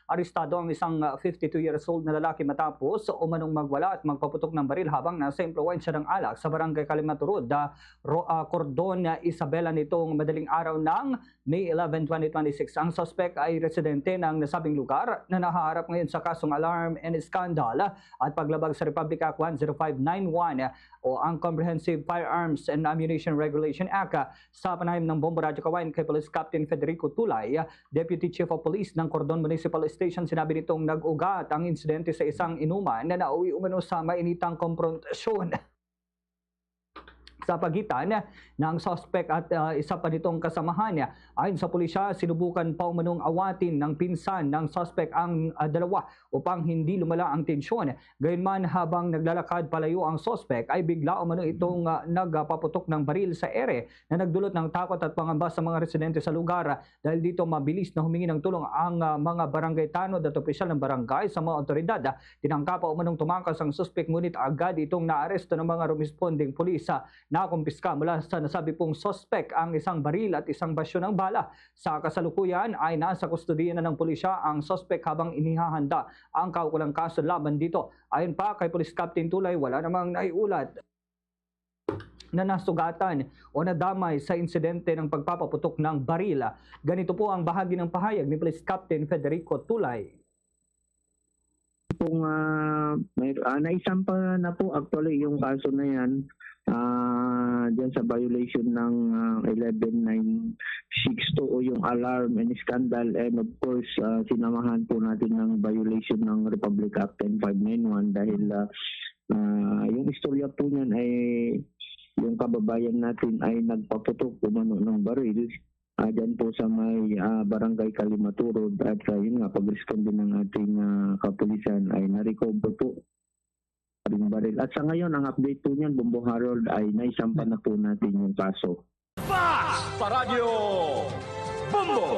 Arestado ang isang 52 years old na lalaki matapos umanong magwala at magpaputok ng baril habang nasa impluwensya ng alak sa barangay Kalimaturod, Cordon, Isabela nitong madaling araw ng May 11, 2026. Ang suspect ay residente ng nasabing lugar na nahaharap ngayon sa kasong alarm and scandal at paglabag sa Republic Act 10591 o ang Comprehensive Firearms and Ammunition Regulation Act. Sa panayam ng Bombo Radyo Kawayan kay Police Captain Federico Tulay, Deputy Chief of Police ng Cordon Municipal Station, sinabi nitong nag-ugat ang insidente sa isang inuman na nauwi umano sa mainitang komprontasyon sa pagitan ng suspect at isa pa nitong kasamahan. Ayon sa pulisya, sinubukan pa umanong awatin ng pinsan ng suspect ang dalawa upang hindi lumala ang tensyon. Gayunman, habang naglalakad palayo ang suspect ay bigla umano itong nagpaputok ng baril sa ere na nagdulot ng takot at pangamba sa mga residente sa lugar. Dahil dito, mabilis na humingi ng tulong ang mga barangay tanod at opisyal ng barangay sa mga otoridad. Tinangka pa umanong tumakas ang suspect, ngunit agad itong naaresto ng mga responding pulis. Nakumpiska mula sa nasabi pong suspect ang isang baril at isang basyo ng bala. Sa kasalukuyan ay nasa kustodiya na ng pulisya ang suspect habang inihahanda ang kaukulang kaso laban dito. Ayon pa kay Police Captain Tulay, wala namang naiulat na nasugatan o nadamay sa insidente ng pagpapaputok ng baril. Ganito po ang bahagi ng pahayag ni Police Captain Federico Tulay. Kung naisampa na po actually yung kaso na yan dyan sa violation ng 11962 o yung alarm and scandal, and of course sinamahan po natin ng violation ng Republic Act 10591 dahil yung istorya po niyan ay yung kababayan natin ay nagpaputok umano ng baril dyan po sa may barangay Kalimaturod, at yun nga, pag-responde ng ating kapulisan ay na-recover po ring baril. At sa ngayon, ang update po niyan, Bombo Harold, ay naisampa na po natin yung kaso. Fast Radyo Bombo!